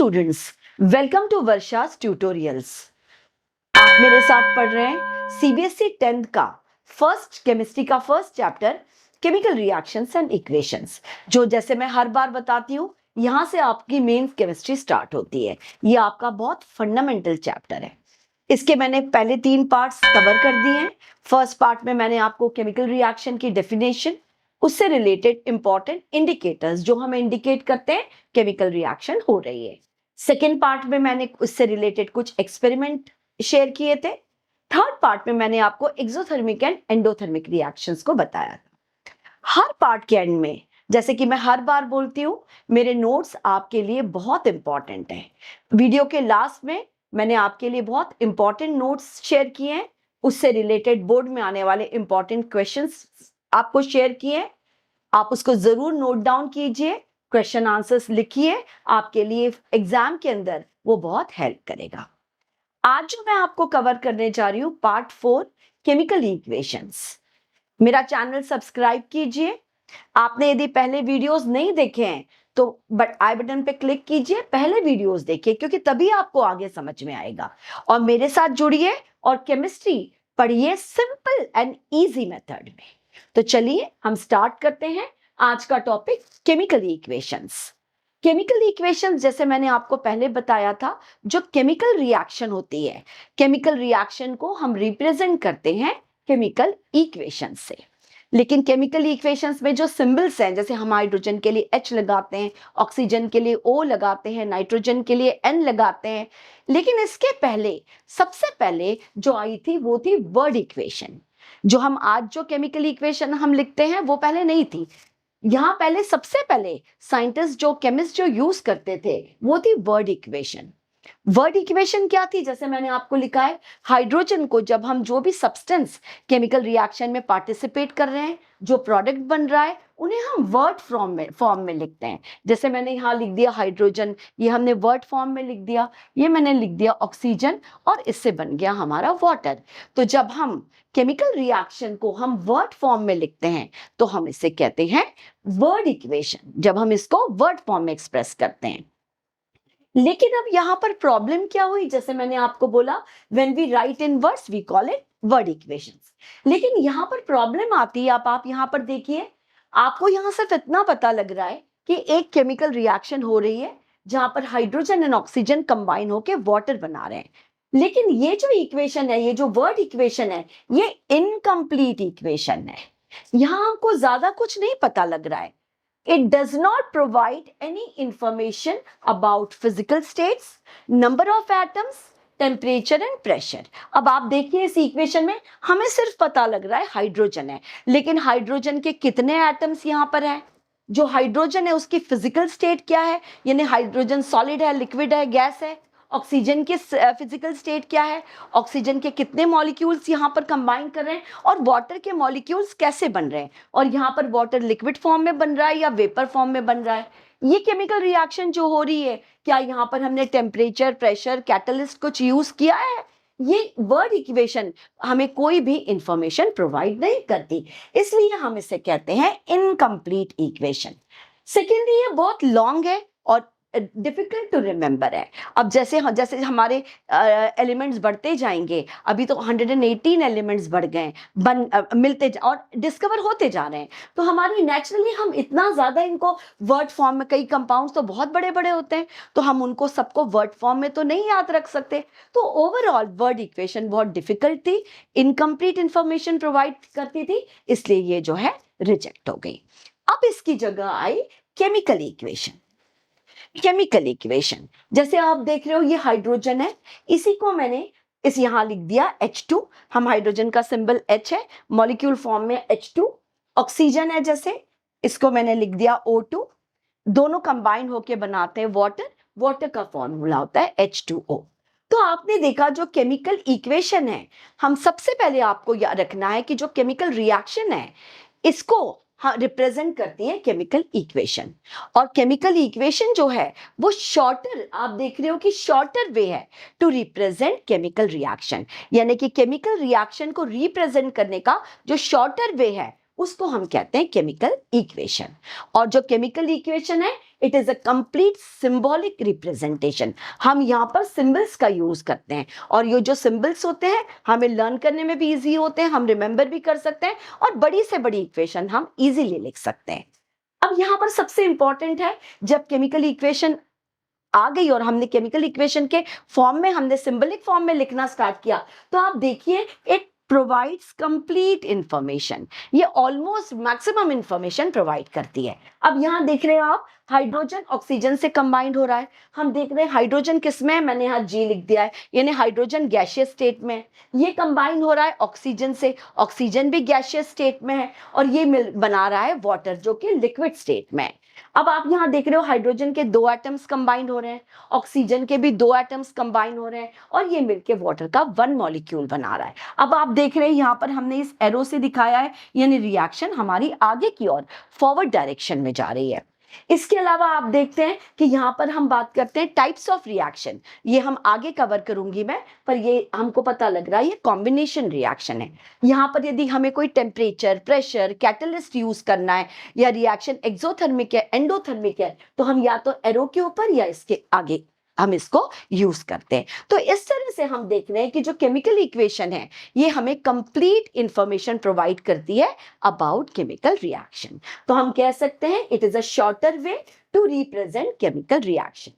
Students, welcome to Varsha's tutorials. आप मेरे साथ पढ़ रहे हैं सीबीएसई 10th का केमिस्ट्री का first chapter chemical reactions and equations, जो जैसे मैं हर बार बताती हूँ यहाँ से आपकी मेंस केमिस्ट्री स्टार्ट होती है। ये आपका बहुत फंडामेंटल चैप्टर है। इसके मैंने पहले 3 पार्ट्स कवर कर दिए हैं। फर्स्ट पार्ट में मैंने आपको केमिकल रिएक्शन की डेफिनेशन, उससे रिलेटेड इंपॉर्टेंट इंडिकेटर्स जो हमें इंडिकेट करते हैं केमिकल रिएक्शन हो रही है। सेकेंड पार्ट में मैंने उससे रिलेटेड कुछ एक्सपेरिमेंट शेयर किए थे। थर्ड पार्ट में मैंने आपको एक्सोथर्मिक एंड एंडोथर्मिक रिएक्शंस को बताया था। हर पार्ट के एंड में, जैसे कि मैं हर बार बोलती हूँ, मेरे नोट्स आपके लिए बहुत इंपॉर्टेंट हैं। वीडियो के लास्ट में मैंने आपके लिए बहुत इंपॉर्टेंट नोट्स शेयर किए हैं, उससे रिलेटेड बोर्ड में आने वाले इंपॉर्टेंट क्वेश्चंस आपको शेयर किए। आप उसको जरूर नोट डाउन कीजिए, क्वेश्चन आंसर्स लिखिए, आपके लिए एग्जाम के अंदर वो बहुत हेल्प करेगा। आज जो मैं आपको कवर करने जा रही हूँ पार्ट 4 केमिकल इक्वेशंस। मेरा चैनल सब्सक्राइब कीजिए। आपने यदि पहले वीडियोस नहीं देखे हैं तो आई बटन पे क्लिक कीजिए, पहले वीडियोस देखिए, क्योंकि तभी आपको आगे समझ में आएगा। और मेरे साथ जुड़िए और केमिस्ट्री पढ़िए सिंपल एंड इजी मेथड में। तो चलिए हम स्टार्ट करते हैं आज का topic chemical equations. Chemical equations, जैसे मैंने आपको पहले बताया था, जो केमिकल रिएक्शन होती है, केमिकल रिएक्शन को हम रिप्रेजेंट करते हैं केमिकल इक्वेशन से। लेकिन केमिकल इक्वेशंस में जो सिंबल्स हैं, जैसे हम हाइड्रोजन के लिए H लगाते हैं, ऑक्सीजन के लिए O लगाते हैं, नाइट्रोजन के लिए N लगाते हैं, लेकिन इसके पहले सबसे पहले जो आई थी वो थी वर्ड इक्वेशन। जो हम आज जो केमिकल इक्वेशन हम लिखते हैं वो पहले नहीं थी। यहाँ पहले सबसे पहले साइंटिस्ट जो केमिस्ट जो यूज करते थे वो थी वर्ड इक्वेशन। वर्ड इक्वेशन क्या थी? जैसे मैंने आपको लिखा है, हाइड्रोजन को जब हम जो भी सब्सटेंस केमिकल रिएक्शन में पार्टिसिपेट कर रहे हैं, जो प्रोडक्ट बन रहा है, उन्हें हम वर्ड फॉर्म में लिखते हैं। जैसे मैंने यहाँ लिख दिया हाइड्रोजन, ये हमने वर्ड फॉर्म में लिख दिया। ये मैंने लिख दिया ऑक्सीजन, और इससे बन गया हमारा वाटर। तो जब हम केमिकल रिएक्शन को हम वर्ड फॉर्म में लिखते हैं तो हम इसे कहते हैं वर्ड इक्वेशन, जब हम इसको वर्ड फॉर्म में एक्सप्रेस करते हैं। लेकिन अब यहाँ पर प्रॉब्लम क्या हुई? जैसे मैंने आपको बोला, when we write in words we call it word equations. लेकिन यहाँ पर प्रॉब्लम आती है। आप यहाँ पर देखिए, आपको यहाँ सिर्फ इतना पता लग रहा है कि एक केमिकल रिएक्शन हो रही है जहां पर हाइड्रोजन एंड ऑक्सीजन कंबाइन होकर वाटर बना रहे हैं। लेकिन ये जो इक्वेशन है, ये जो वर्ड इक्वेशन है, ये इनकम्प्लीट इक्वेशन है। यहाँ आपको ज्यादा कुछ नहीं पता लग रहा है। It does not provide any information about physical states, number of atoms, temperature and pressure. अब आप देखिए इस इक्वेशन में हमें सिर्फ पता लग रहा है हाइड्रोजन है, लेकिन हाइड्रोजन के कितने एटम्स यहाँ पर हैं? जो हाइड्रोजन है उसकी फिजिकल स्टेट क्या है, यानी हाइड्रोजन सॉलिड है, लिक्विड है, गैस है। ऑक्सीजन की फिजिकल स्टेट क्या है, ऑक्सीजन के कितने मॉलिक्यूल्स यहाँ पर कंबाइन कर रहे हैं, और वाटर के मॉलिक्यूल्स कैसे बन रहे हैं, और यहाँ पर वाटर लिक्विड फॉर्म में बन रहा है या वेपर फॉर्म में बन रहा है। ये केमिकल रिएक्शन जो हो रही है, क्या यहाँ पर हमने टेम्परेचर, प्रेशर, कैटलिस्ट कुछ यूज किया है? ये वर्ड इक्वेशन हमें कोई भी इंफॉर्मेशन प्रोवाइड नहीं करती, इसलिए हम इसे कहते हैं इनकम्प्लीट इक्वेशन। सेकेंडली, ये बहुत लॉन्ग है और डिफिकल्ट टू रिमेंबर है। अब जैसे हमारे एलिमेंट्स बढ़ते जाएंगे, अभी तो 118 एलिमेंट्स बढ़ गए, मिलते और डिस्कवर होते जा रहे हैं, तो हमारी नेचुरली हम इतना ज्यादा इनको वर्ड फॉर्म में, कई कंपाउंड्स तो बहुत बड़े बड़े होते हैं, तो हम उनको सबको वर्ड फॉर्म में तो नहीं याद रख सकते। तो ओवरऑल वर्ड इक्वेशन बहुत डिफिकल्ट थी, इनकम्प्लीट इंफॉर्मेशन प्रोवाइड करती थी, इसलिए ये जो है रिजेक्ट हो गई। अब इसकी जगह आई केमिकल इक्वेशन। केमिकल इक्वेशन, जैसे आप देख रहे हो, ये हाइड्रोजन है, इसी को मैंने इस यहां लिख दिया H2। हम हाइड्रोजन का सिंबल H है, मॉलिक्यूल फॉर्म में H2। ऑक्सीजन है, जैसे इसको मैंने लिख दिया O2। दोनों कंबाइन होके बनाते हैं वाटर। वाटर का फॉर्मूला होता है H2O। तो आपने देखा जो केमिकल इक्वेशन है, हम सबसे पहले आपको याद रखना है कि जो केमिकल रिएक्शन है इसको हाँ रिप्रेजेंट करती है केमिकल इक्वेशन। और केमिकल इक्वेशन जो है वो शॉर्टर, आप देख रहे हो कि शॉर्टर वे है टू रिप्रेजेंट केमिकल रिएक्शन, यानी कि केमिकल रिएक्शन को रिप्रेजेंट करने का जो शॉर्टर वे है उसको हम कहते हैं केमिकल इक्वेशन। और जो केमिकल इक्वेशन है it is a complete symbolic representation. हम यहाँ पर सिंबल्स का यूज करते हैं और ये जो सिंबल्स होते हैं हमें लर्न करने में भी इजी होते हैं, हम रिमेंबर भी कर सकते हैं और बड़ी से बड़ी इक्वेशन हम इजीली लिख सकते हैं। अब यहाँ पर सबसे इंपॉर्टेंट है, जब केमिकल इक्वेशन आ गई और हमने केमिकल इक्वेशन के फॉर्म में, हमने सिंबलिक फॉर्म में लिखना स्टार्ट किया, तो आप देखिए इट प्रोवाइड्स कंप्लीट इंफॉर्मेशन। ये ऑलमोस्ट मैक्सिमम इंफॉर्मेशन प्रोवाइड करती है। अब यहां देख रहे हैं आप, हाइड्रोजन ऑक्सीजन से कंबाइंड हो रहा है। हम देख रहे हैं हाइड्रोजन किस में है, मैंने यहाँ जी लिख दिया है, यानी हाइड्रोजन गैसियस स्टेट में है। ये कंबाइन हो रहा है ऑक्सीजन से, ऑक्सीजन भी गैसियस स्टेट में है और ये बना रहा है वाटर जो कि लिक्विड स्टेट में है। अब आप यहां देख रहे हो हाइड्रोजन के 2 एटम्स कंबाइन हो रहे हैं, ऑक्सीजन के भी 2 एटम्स कंबाइन हो रहे हैं और ये मिलके वाटर का 1 मॉलिक्यूल बना रहा है। अब आप देख रहे हैं यहां पर हमने इस एरो से दिखाया है, यानी रिएक्शन हमारी आगे की ओर फॉरवर्ड डायरेक्शन में जा रही है। इसके अलावा आप देखते हैं कि यहाँ पर हम बात करते हैं टाइप्स ऑफ रिएक्शन। ये हम आगे कवर करूंगी मैं, पर ये हमको पता लग रहा है ये कॉम्बिनेशन रिएक्शन है। यहाँ पर यदि हमें कोई टेम्परेचर, प्रेशर, कैटलिस्ट यूज करना है या रिएक्शन एक्सोथर्मिक है, एंडोथर्मिक है, तो हम या तो एरो के ऊपर या इसके आगे हम इसको यूज करते हैं। तो इस तरह से हम देख रहे हैं कि जो केमिकल इक्वेशन है ये हमें कंप्लीट इंफॉर्मेशन प्रोवाइड करती है अबाउट केमिकल रिएक्शन। तो हम कह सकते हैं it is a shorter way to represent chemical reaction.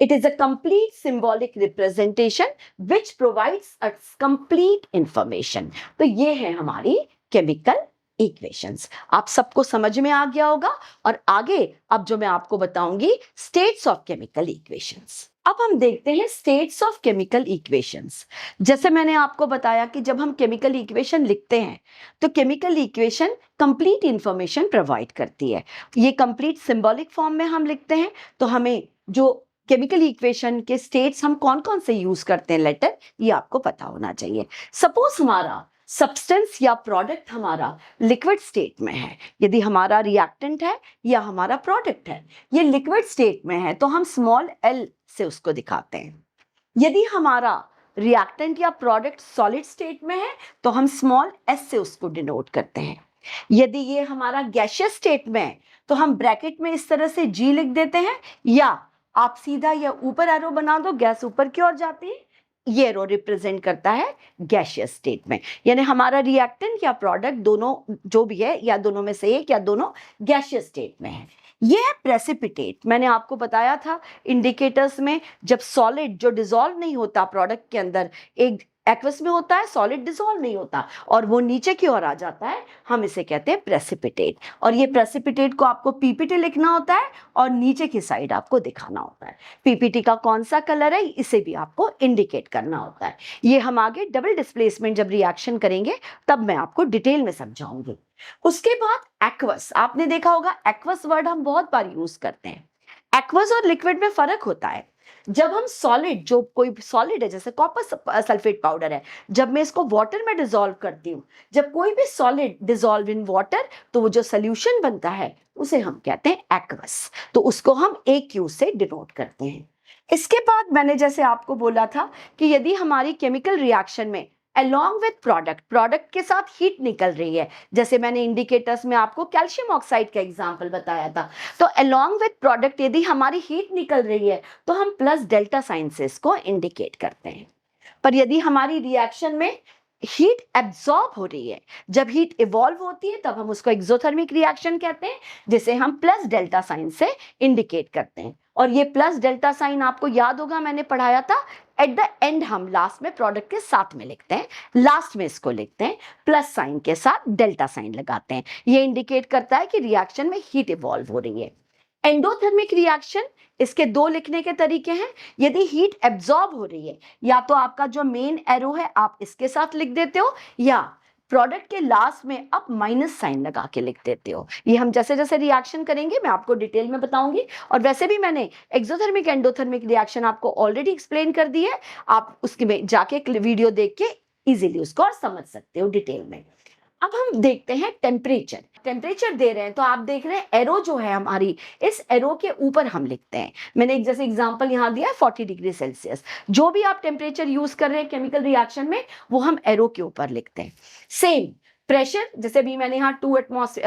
It is a complete symbolic representation which provides us complete information. तो ये है हमारी केमिकल इक्वेशंस। आप सबको समझ में आ गया होगा और आगे अब जो मैं आपको बताऊंगी स्टेट्स ऑफ केमिकल इक्वेशंस। अब हम देखते हैं स्टेट्स ऑफ केमिकल इक्वेशंस। जैसे मैंने आपको बताया कि जब हम केमिकल इक्वेशन लिखते हैं तो chemical equation complete information provide करती है। ये कंप्लीट सिंबॉलिक फॉर्म में हम लिखते हैं, तो हमें जो केमिकल इक्वेशन के स्टेट्स हम कौन कौन से यूज करते हैं लेटर, ये आपको पता होना चाहिए। सपोज हमारा सब्सटेंस या प्रोडक्ट हमारा लिक्विड स्टेट में है, यदि हमारा रिएक्टेंट है या हमारा प्रोडक्ट है ये लिक्विड स्टेट में है तो हम स्मॉल l से उसको दिखाते हैं। यदि हमारा रिएक्टेंट या प्रोडक्ट सॉलिड स्टेट में है तो हम स्मॉल s से उसको डिनोट करते हैं। यदि ये हमारा गैसियस स्टेट में है तो हम ब्रैकेट में इस तरह से g लिख देते हैं, या आप सीधा या ऊपर एरो बना दो, गैस ऊपर की ओर जाती है, ये एरो रिप्रेजेंट करता है गैसियस स्टेट में, यानी हमारा रिएक्टेंट या प्रोडक्ट दोनों जो भी है या दोनों में से एक या दोनों गैसियस स्टेट में है। ये है प्रेसिपिटेट। मैंने आपको बताया था इंडिकेटर्स में, जब सॉलिड जो डिसॉल्व नहीं होता प्रोडक्ट के अंदर, एक एक्वस में होता है, सॉलिड डिसॉल्व नहीं होता और वो नीचे की ओर आ जाता है, हम इसे कहते हैं प्रेसिपिटेट। और ये प्रेसिपिटेट को आपको पीपीटी लिखना होता है और नीचे की साइड आपको दिखाना होता है। पीपीटी का कौन सा कलर है इसे भी आपको इंडिकेट करना होता है। ये हम आगे डबल डिस्प्लेसमेंट जब रिएक्शन करेंगे तब मैं आपको डिटेल में समझाऊंगी। उसके बाद एक्वस, आपने देखा होगा एक्वस वर्ड हम बहुत बार यूज करते हैं। एक्वस और लिक्विड में फर्क होता है। जब हम सॉलिड, जो कोई सॉलिड है जैसे कॉपर सल्फेट पाउडर है, जब मैं इसको वाटर में डिसॉल्व करती हूँ, जब कोई भी सॉलिड डिसॉल्व इन वाटर तो वो जो सोल्यूशन बनता है उसे हम कहते हैं एक्वस, तो उसको हम AQ से डिनोट करते हैं। इसके बाद मैंने जैसे आपको बोला था कि यदि हमारी केमिकल रिएक्शन में along with प्रोडक्ट के साथ हीट निकल रही है, जैसे मैंने इंडिकेटर्स में आपको कैल्शियम ऑक्साइड का एग्जांपल बताया था, तो along with प्रोडक्ट यदि हमारी हीट निकल रही है तो हम प्लस डेल्टा साइन से इसको इंडिकेट करते हैं। पर यदि हमारी रिएक्शन में हीट एब्जॉर्ब हो रही है, जब हीट इवॉल्व होती है तब हम उसको एक्सोथर्मिक रिएक्शन कहते हैं, जिसे हम प्लस डेल्टा साइन से इंडिकेट करते हैं। और ये प्लस डेल्टा साइन आपको याद होगा मैंने पढ़ाया था, एट द एंड हम लास्ट में प्रोडक्ट के साथ में लिखते हैं, लास्ट में इसको लिखते हैं प्लस साइन के साथ डेल्टा साइन लगाते हैं। ये इंडिकेट करता है कि रिएक्शन में हीट इवॉल्व हो रही है। एंडोथर्मिक रिएक्शन, इसके 2 लिखने के तरीके हैं। यदि हीट एब्जॉर्ब हो रही है, या तो आपका जो मेन एरो है आप इसके साथ लिख देते हो, या प्रोडक्ट के लास्ट में आप माइनस साइन लगा के लिख देते हो। ये हम जैसे जैसे रिएक्शन करेंगे मैं आपको डिटेल में बताऊंगी। और वैसे भी मैंने एक्सोथर्मिक एंडोथर्मिक रिएक्शन आपको ऑलरेडी एक्सप्लेन कर दी है, आप उसके में जाके वीडियो देख के इजीली उसको और समझ सकते हो डिटेल में। अब हम देखते हैं टेम्परेचर दे रहे हैं, तो आप देख रहे हैं एरो जो है हमारी, इस एरो के ऊपर हम लिखते हैं। मैंने एक जैसे एग्जांपल यहाँ दिया है 40 डिग्री सेल्सियस। जो भी आप टेम्परेचर यूज कर रहे हैं केमिकल रिएक्शन में वो हम एरो के ऊपर लिखते हैं। सेम प्रेशर, जैसे भी मैंने यहाँ 200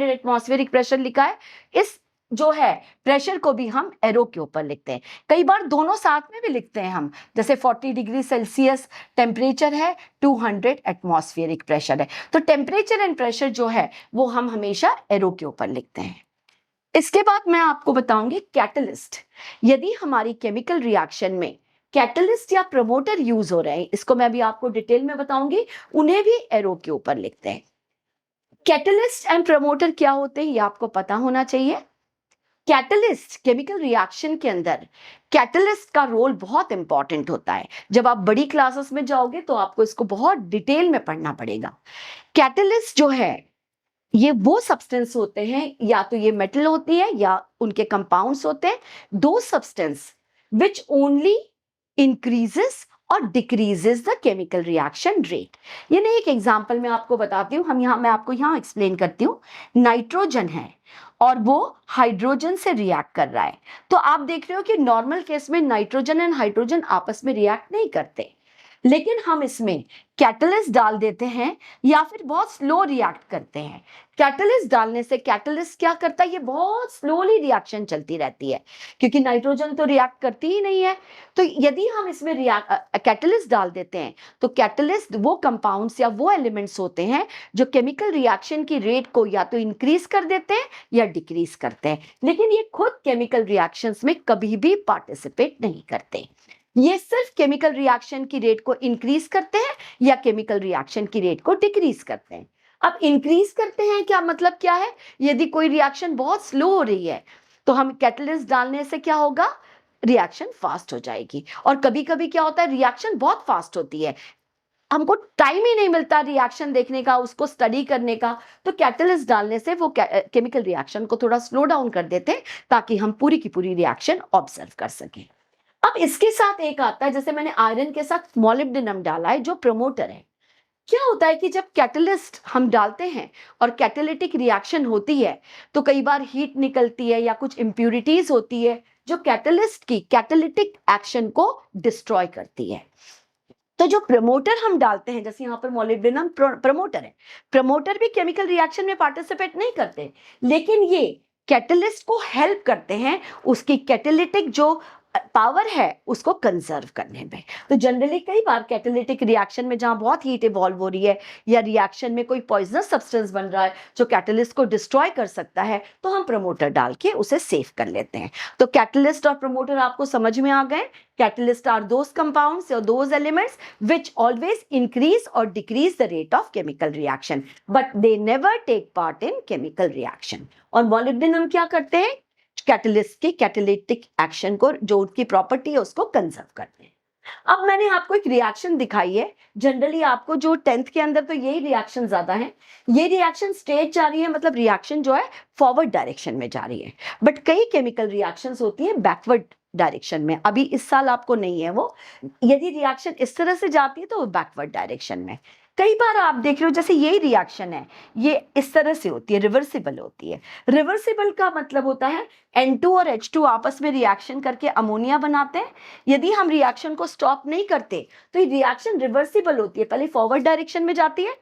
एटमॉस्फेरिक प्रेशर लिखा है, इस जो है प्रेशर को भी हम एरो के ऊपर लिखते हैं, कई बार दोनों साथ में भी लिखते हैं हम, जैसे 40 डिग्री सेल्सियस टेम्परेचर है, 200 एटमॉस्फेरिक प्रेशर है, तो टेम्परेचर एंड प्रेशर जो है वो हम हमेशा एरो के ऊपर लिखते हैं। इसके बाद मैं आपको बताऊंगी कैटलिस्ट। यदि हमारी केमिकल रिएक्शन में कैटलिस्ट या प्रमोटर यूज हो रहे हैं, इसको मैं अभी आपको डिटेल में बताऊंगी, उन्हें भी एरो के ऊपर लिखते हैं। कैटलिस्ट एंड प्रमोटर क्या होते हैं ये आपको पता होना चाहिए। कैटलिस्ट केमिकल रिएक्शन के अंदर कैटलिस्ट का रोल बहुत इंपॉर्टेंट होता है। जब आप बड़ी क्लासेस में जाओगे तो आपको इसको बहुत डिटेल में पढ़ना पड़ेगा। कैटलिस्ट जो है ये वो सब्सटेंस होते हैं, या तो ये मेटल होती है या उनके कंपाउंड्स होते हैं, दो सब्सटेंस विच ओनली इंक्रीजेस और decreases the chemical reaction rate. यानी एक एग्जांपल मैं आपको बताती हूँ, मैं आपको यहाँ एक्सप्लेन करती हूँ। नाइट्रोजन है और वो हाइड्रोजन से रिएक्ट कर रहा है, तो आप देख रहे हो कि नॉर्मल केस में नाइट्रोजन एंड हाइड्रोजन आपस में रिएक्ट नहीं करते, लेकिन हम इसमें कैटलिस्ट डाल देते हैं या फिर बहुत स्लो रिएक्ट करते हैं। कैटलिस्ट डालने से कैटलिस्ट क्या करता है, ये बहुत स्लोली रिएक्शन चलती रहती है, क्योंकि नाइट्रोजन तो रिएक्ट करती ही नहीं है। तो यदि हम इसमें कैटलिस्ट डाल देते हैं तो कैटलिस्ट वो कंपाउंड्स या वो एलिमेंट्स होते हैं जो केमिकल रिएक्शन की रेट को या तो इंक्रीज कर देते हैं या डिक्रीज करते हैं, लेकिन ये खुद केमिकल रिएक्शंस में कभी भी पार्टिसिपेट नहीं करते। ये सिर्फ केमिकल रिएक्शन की रेट को इंक्रीज करते हैं या केमिकल रिएक्शन की रेट को डिक्रीज करते हैं। अब इंक्रीज करते हैं क्या मतलब क्या है, यदि कोई रिएक्शन बहुत स्लो हो रही है तो हम कैटलिस्ट डालने से क्या होगा, रिएक्शन फास्ट हो जाएगी। और कभी कभी क्या होता है, रिएक्शन बहुत फास्ट होती है, हमको टाइम ही नहीं मिलता रिएक्शन देखने का, उसको स्टडी करने का, तो कैटलिस्ट डालने से वो केमिकल रिएक्शन को थोड़ा स्लो डाउन कर देते हैं ताकि हम पूरी की पूरी रिएक्शन ऑब्जर्व कर सकें। अब इसके साथ एक आता है, जैसे मैंने आयरन के साथ मोलिब्डेनम डाला है जो प्रमोटर है। क्या होता है कि जब कैटलिस्ट हम डालते हैं और कैटालिटिक रिएक्शन होती है तो कई बार हीट निकलती है या कुछ इंप्यूरिटीज होती है जो कैटलिस्ट की कैटालिटिक एक्शन को डिस्ट्रॉय करती है। तो जो प्रमोटर हम डालते हैं, जैसे यहाँ पर मोलिब्डेनम प्रमोटर है, प्रमोटर भी केमिकल रिएक्शन में पार्टिसिपेट नहीं करते, लेकिन ये कैटलिस्ट को हेल्प करते हैं उसकी कैटालिटिक जो पावर है उसको कंजर्व करने में। तो जनरली कई बार कैटालिटिक रिएक्शन में जहां बहुत हीट इवॉल्व हो रही है या रिएक्शन में कोई पॉइजनस सब्सटेंस बन रहा है जो कैटलिस्ट को डिस्ट्रॉय कर सकता है, तो हम प्रमोटर डाल के उसे सेव कर लेते हैं। तो कैटलिस्ट और प्रमोटर आपको समझ में आ गए। Catalysts are those compounds or those elements which always increase or decrease the rate of chemical reaction, but they never take part in chemical reaction. और molybdenum क्या करते हैं, कैटलिस्ट की कैटालिटिक एक्शन को, जो उसकी प्रॉपर्टी है उसको कंजर्व करते हैं। अब मैंने आपको एक रिएक्शन दिखाई है, जनरली आपको जो 10th के अंदर तो यही रिएक्शन ज्यादा है, ये रिएक्शन स्ट्रेट जा रही है, मतलब रिएक्शन जो है फॉरवर्ड डायरेक्शन में जा रही है, बट कई केमिकल रिएक्शंस होती है बैकवर्ड डायरेक्शन में। अभी इस साल आपको नहीं है वो, यदि रिएक्शन इस तरह से जाती है तो वो बैकवर्ड डायरेक्शन में। कई बार आप देख रहे हो जैसे यही रिएक्शन है, ये इस तरह से होती है, रिवर्सिबल होती है। रिवर्सिबल का मतलब होता है N2 और H2 आपस में रिएक्शन करके अमोनिया बनाते हैं। यदि हम रिएक्शन को स्टॉप नहीं करते तो ये रिएक्शन रिवर्सिबल होती है, पहले फॉरवर्ड डायरेक्शन में जाती है,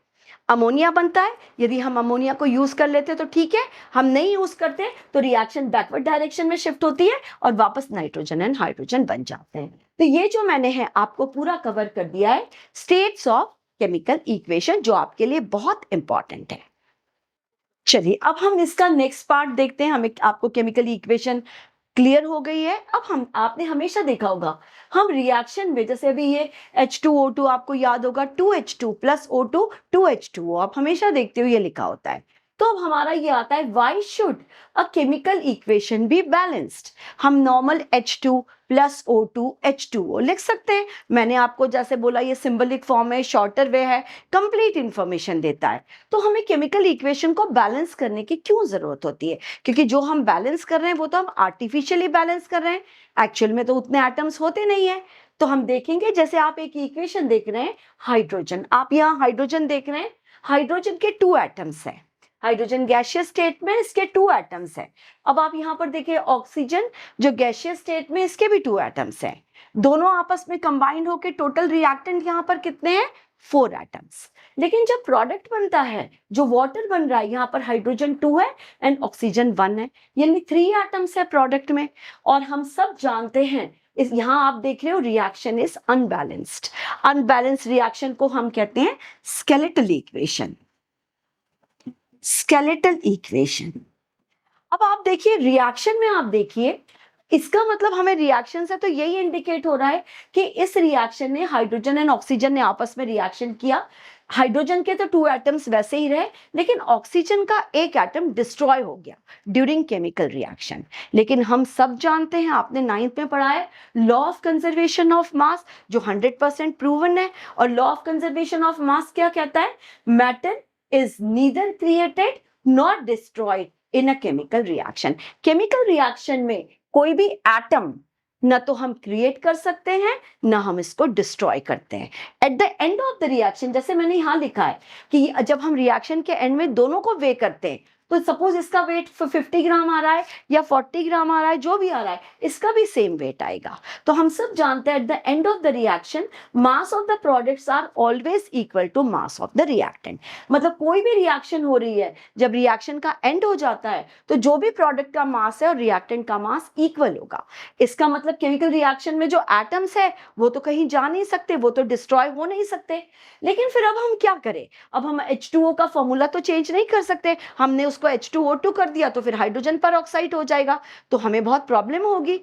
अमोनिया बनता है, यदि हम अमोनिया को यूज कर लेते तो ठीक है, हम नहीं यूज करते तो रिएक्शन बैकवर्ड डायरेक्शन में शिफ्ट होती है और वापस नाइट्रोजन एंड हाइड्रोजन बन जाते हैं। तो ये जो मैंने है आपको पूरा कवर कर दिया है स्टेट्स ऑफ केमिकल इक्वेशन, जो आपके लिए बहुत इंपॉर्टेंट है। चलिए अब हम इसका नेक्स्ट पार्ट देखते हैं। हमें आपको केमिकल इक्वेशन क्लियर हो गई है। अब आपने हमेशा देखा होगा हम रिएक्शन में, जैसे अभी ये H2O2 आपको याद होगा 2H2 प्लस O2 2H2O, आप हमेशा देखते हो ये लिखा होता है। तो अब हमारा ये आता है why should a chemical equation be balanced. हम normal H2 plus O2 H2O लिख सकते हैं। मैंने आपको जैसे बोला ये सिंबलिक फॉर्म है, शॉर्टर वे है, कंप्लीट इंफॉर्मेशन देता है। तो हमें केमिकल इक्वेशन को बैलेंस करने की क्यों जरूरत होती है, क्योंकि जो हम बैलेंस कर रहे हैं वो तो हम आर्टिफिशियली बैलेंस कर रहे हैं, एक्चुअल में तो उतने एटम्स होते नहीं है। तो हम देखेंगे, जैसे आप एक इक्वेशन देख रहे हैं हाइड्रोजन, आप यहाँ हाइड्रोजन देख रहे हैं, हाइड्रोजन के 2 एटम्स हैं, हाइड्रोजन गैसियस स्टेट में इसके 2 एटम्स हैं। अब आप यहाँ पर देखिए ऑक्सीजन जो गैसियस स्टेट में, इसके भी 2 एटम्स हैं, दोनों आपस में कंबाइंड होकर टोटल रिएक्टेंट यहाँ पर कितने हैं 4 एटम्स। लेकिन जब प्रोडक्ट बनता है, जो वाटर बन रहा है, यहाँ पर हाइड्रोजन 2 है एंड ऑक्सीजन 1 है, यानी 3 एटम्स है प्रोडक्ट में। और हम सब जानते हैं इस यहां आप देख रहे हो reaction is unbalanced. Unbalanced reaction को हम कहते हैं स्केलेटल इक्वेशन। Skeletal equation. अब आप देखिए रिएक्शन में, आप देखिए इसका मतलब हमें रिएक्शन से तो यही इंडिकेट हो रहा है कि इस रिएक्शन में हाइड्रोजन एंड ऑक्सीजन ने आपस में रिएक्शन किया। हाइड्रोजन के तो 2 एटम्स वैसे ही रहे, लेकिन ऑक्सीजन का एक एटम डिस्ट्रॉय हो गया ड्यूरिंग केमिकल रिएक्शन। लेकिन हम सब जानते हैं, आपने 9th में पढ़ा है, लॉ ऑफ कंजर्वेशन ऑफ मास, जो 100% प्रूवन है। और लॉ ऑफ कंजर्वेशन ऑफ मास क्या कहता है? Matter is neither created not destroyed in a chemical reaction. Chemical reaction में कोई भी एटम न तो हम क्रिएट कर सकते हैं, न हम इसको डिस्ट्रॉय करते हैं। At the end of the reaction, जैसे मैंने यहां लिखा है कि जब हम रिएक्शन के एंड में दोनों को वे करते हैं, तो सपोज इसका वेट 50 ग्राम आ रहा है या 40 ग्राम आ रहा है, जो भी आ रहा है, इसका भी सेम वेट आएगा। तो हम सब जानते हैं at the end of the reaction mass of the products are always equal to mass of the reactant. मतलब कोई भी रिएक्शन हो रही है, जब रिएक्शन का एंड हो जाता है तो जो भी प्रोडक्ट का मास है और रिएक्टेंट का मास इक्वल होगा। इसका मतलब केमिकल रिएक्शन में जो एटम्स है वो तो कहीं जा नहीं सकते, वो तो डिस्ट्रॉय हो नहीं सकते। लेकिन फिर अब हम क्या करें? अब हम H2O का फॉर्मूला तो चेंज नहीं कर सकते। हमने उसको H2O2 कर दिया तो फिर हाइड्रोजन पर ऑक्साइड हो जाएगा, तो हमें बहुत प्रॉब्लम होगी।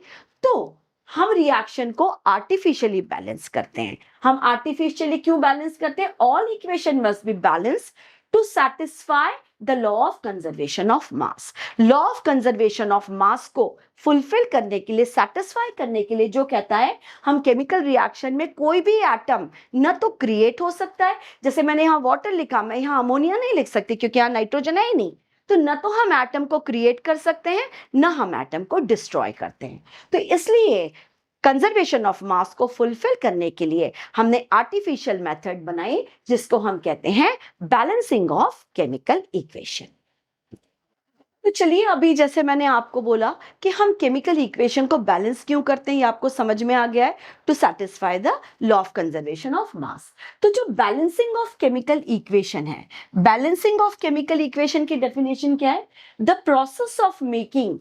तो हम रिएक्शन को आर्टिफिशियली बैलेंस करते हैं। हम आर्टिफिशियली क्यों बैलेंस करते हैं? All equation must be balance to satisfy the law of conservation of mass. Law of conservation of mass को फुलफिल करने के लिए, सेटिस्फाई करने के लिए, जो कहता है हम केमिकल रिएक्शन में कोई भी एटम न तो क्रिएट हो सकता है, जैसे मैंने यहाँ वाटर लिखा, मैं यहाँ अमोनिया नहीं लिख सकती क्योंकि यहाँ नाइट्रोजन है ही नहीं, तो न तो हम एटम को क्रिएट कर सकते हैं, न हम एटम को डिस्ट्रॉय करते हैं। तो इसलिए कंजर्वेशन ऑफ मास को फुलफिल करने के लिए हमने आर्टिफिशियल मेथड बनाई, जिसको हम कहते हैं बैलेंसिंग ऑफ केमिकल इक्वेशन। तो चलिए, अभी जैसे मैंने आपको बोला कि हम केमिकल इक्वेशन को बैलेंस क्यों करते हैं, ये आपको समझ में आ गया है, to satisfy the law of conservation of mass. तो जो बैलेंसिंग ऑफ केमिकल इक्वेशन है, बैलेंसिंग ऑफ केमिकल इक्वेशन की डेफिनेशन क्या है? The process of making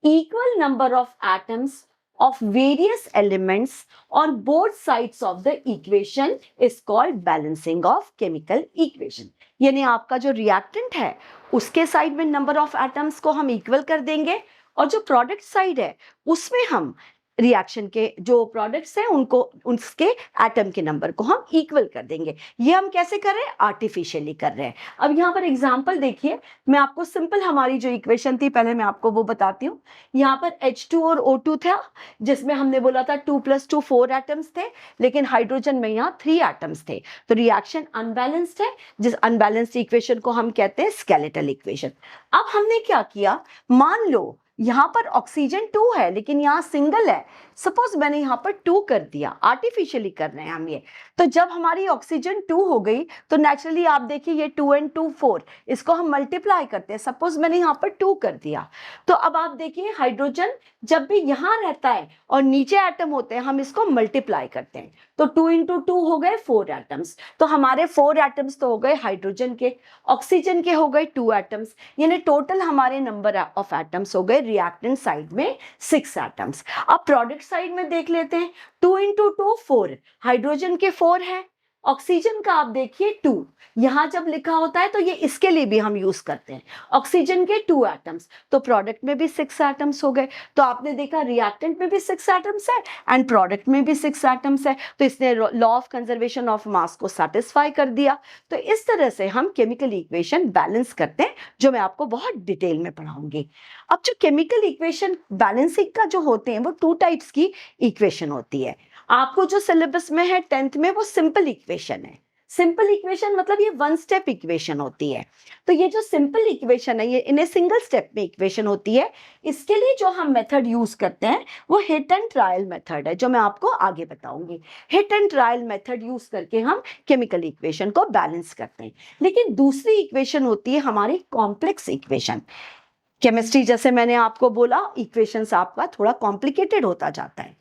equal number of atoms of various elements on both sides of the equation is called balancing of chemical equation। यानी आपका जो reactant है उसके side में नंबर ऑफ एटम्स को हम इक्वल कर देंगे, और जो प्रोडक्ट साइड है उसमें हम रिएक्शन के जो प्रोडक्ट्स हैं उनको, उसके एटम के नंबर को हम इक्वल कर देंगे। ये हम कैसे कर रहे हैं? आर्टिफिशियली कर रहे हैं। अब यहाँ पर एग्जांपल देखिए, मैं आपको सिंपल हमारी जो इक्वेशन थी पहले मैं आपको वो बताती हूँ। यहाँ पर H2 और O2 था, जिसमें हमने बोला था 2 + 2 4 एटम्स थे, लेकिन हाइड्रोजन में यहाँ 3 एटम्स थे, तो रिएक्शन अनबैलेंस्ड है। जिस अनबैलेंस्ड इक्वेशन को हम कहते हैं स्केलेटल इक्वेशन। अब हमने क्या किया, मान लो यहां पर ऑक्सीजन 2 है लेकिन यहां सिंगल है, सपोज मैंने यहां पर 2 कर दिया, आर्टिफिशियली कर रहे हैं हम ये। तो जब हमारी ऑक्सीजन 2 हो गई तो नेचुरली आप देखिए ये 2 and 2 4, इसको हम मल्टीप्लाई करते हैं, सपोज मैंने यहां पर 2 कर दिया। तो अब आप देखिए हाइड्रोजन जब भी यहां रहता है और नीचे एटम होते हैं, हम इसको मल्टीप्लाई करते हैं, तो 2 × 2 हो गए 4 एटम्स। तो हमारे 4 एटम्स तो हो गए हाइड्रोजन के, ऑक्सीजन के हो गए 2 एटम्स, यानी टोटल हमारे नंबर ऑफ एटम्स हो गए रिएक्टेंट साइड में 6 एटम्स। अब प्रोडक्ट साइड में देख लेते हैं, 2 × 2 4, हाइड्रोजन के 4 है, ऑक्सीजन का आप देखिए 2, यहां जब लिखा होता है तो ये इसके लिए भी हम यूज करते हैं, ऑक्सीजन के 2 एटम्स, तो प्रोडक्ट में भी 6 एटम्स हो गए। तो आपने देखा रिएक्टेंट में भी 6 एटम्स है एंड प्रोडक्ट में भी 6 एटम्स है, तो इसने law of conservation of mass को सेटिस्फाई कर दिया। तो इस तरह से हम केमिकल इक्वेशन बैलेंस करते हैं, जो मैं आपको बहुत डिटेल में पढ़ाऊंगी। अब जो केमिकल इक्वेशन बैलेंसिंग का जो होते हैं वो 2 टाइप्स की इक्वेशन होती है। आपको जो सिलेबस में है 10th में वो सिंपल इक्वेशन है। सिंपल इक्वेशन मतलब ये 1 स्टेप इक्वेशन होती है। तो ये जो सिंपल इक्वेशन है ये इन्हें सिंगल स्टेप में इक्वेशन होती है। इसके लिए जो हम मेथड यूज करते हैं वो हिट एंड ट्रायल मेथड है, जो मैं आपको आगे बताऊंगी। Hit and trial method use करके हम केमिकल इक्वेशन को बैलेंस करते हैं। लेकिन दूसरी इक्वेशन होती है हमारी कॉम्प्लेक्स इक्वेशन। केमिस्ट्री, जैसे मैंने आपको बोला, इक्वेशंस आपका थोड़ा कॉम्प्लिकेटेड होता जाता है।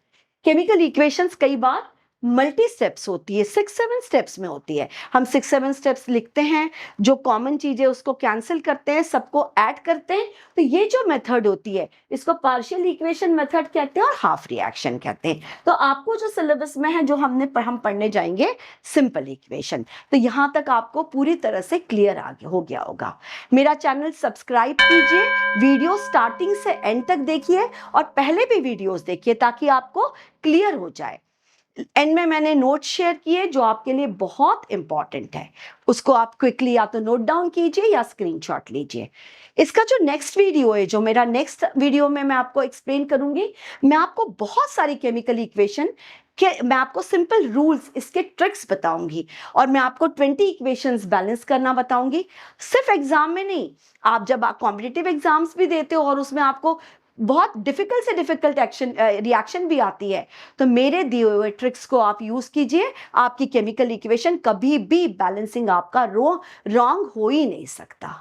केमिकल इक्वेशंस कई बार मल्टी स्टेप्स होती है, 6-7 स्टेप्स में होती है। हम 6-7 स्टेप्स लिखते हैं, जो कॉमन चीज़ है उसको कैंसिल करते हैं, सबको ऐड करते हैं। तो ये जो मेथड होती है इसको पार्शियल इक्वेशन मेथड कहते हैं और हाफ रिएक्शन कहते हैं। तो आपको जो सिलेबस में है, जो हम पढ़ने जाएंगे सिंपल इक्वेशन। तो यहाँ तक आपको पूरी तरह से क्लियर हो गया होगा। मेरा चैनल सब्सक्राइब कीजिए, वीडियो स्टार्टिंग से एंड तक देखिए और पहले भी वीडियोस देखिए ताकि आपको क्लियर हो जाए। एंड में मैंने नोट शेयर किए जो आपके लिए बहुत इंपॉर्टेंट है, उसको आप क्विकली या तो नोट डाउन कीजिए या स्क्रीनशॉट लीजिए। इसका जो नेक्स्ट वीडियो है, जो मेरा नेक्स्ट वीडियो में मैं आपको एक्सप्लेन करूंगी, मैं आपको बहुत सारी केमिकल इक्वेशन के, मैं आपको सिंपल रूल्स, इसके ट्रिक्स बताऊंगी और मैं आपको 20 इक्वेशंस बैलेंस करना बताऊंगी। सिर्फ एग्जाम में नहीं, आप जब कॉम्पिटिटिव एग्जाम्स भी देते हो और उसमें आपको बहुत डिफिकल्ट से डिफिकल्ट रिएक्शन भी आती है, तो मेरे दिए हुए ट्रिक्स को आप यूज कीजिए। आपकी केमिकल इक्वेशन कभी भी बैलेंसिंग आपका रॉन्ग हो ही नहीं सकता।